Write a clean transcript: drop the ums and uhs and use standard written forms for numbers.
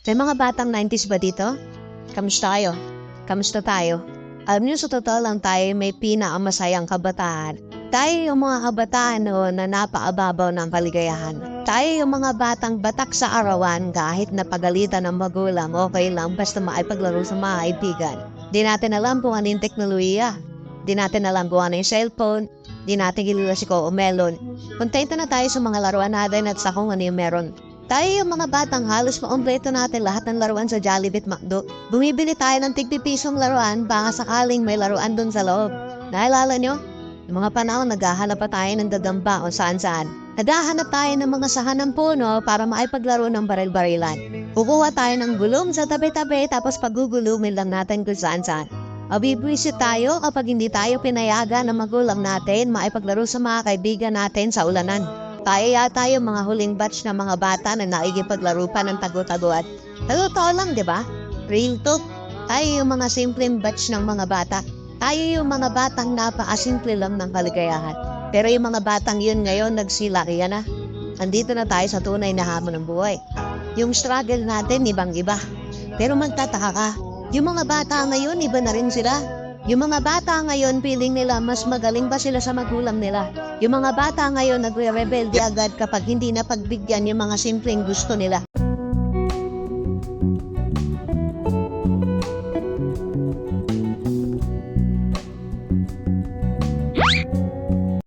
May mga batang 90s ba dito? Kamusta kayo? Kamusta tayo? Alam niyo, sa totoo lang tayo may pinakamasayang kabataan. Tayo yung mga kabataan noon na napaababaw ng kaligayahan. Tayo yung mga batang batak sa arawan kahit napagalitan ng magulang, okay lang basta maipaglaro sa mga kaibigan. Di natin alam kung ano yung teknolohiya. Di natin alam kung ano yung cellphone. Di natin kilala si Coco Melon. Kontento na tayo sa mga laruan natin at sa kung ano yung meron. Tayo yung mga batang halos maompleto natin lahat ng laruan sa Jollibee at McDo. Bumibili tayo ng tig-pipisong laruan baka sakaling may laruan dun sa loob. Naalala nyo? Yung mga panahon naghahanap pa tayo ng dadamba o saan-saan. Naghahanap tayo ng mga sahan ng puno para maipaglaro ng baril-barilan. Kukuha tayo ng gulong sa tabi-tabi tapos pagugulumin lang natin kung saan-saan. Mabibwisit tayo kapag hindi tayo pinayagan ng magulang natin maipaglaro sa mga kaibigan natin sa ulanan. Tayo yata yung mga huling batch ng mga bata na nakikipaglaro pa ng tago-taguan. Totoo lang, di ba? Real talk. Tayo yung mga simpleng batch ng mga bata. Tayo yung mga batang napakasimple lang ng kaligayahan. Pero yung mga batang yun ngayon nagsilaki na. Andito na tayo sa tunay na hamon ng buhay. Yung struggle natin, ibang-iba. Pero magtataka ka, yung mga bata ngayon, iba na rin sila. Yung mga bata ngayon, feeling nila mas magaling ba sila sa magulang nila. Yung mga bata ngayon, nagre-rebelde agad kapag hindi na pagbigyan yung mga simpleng gusto nila.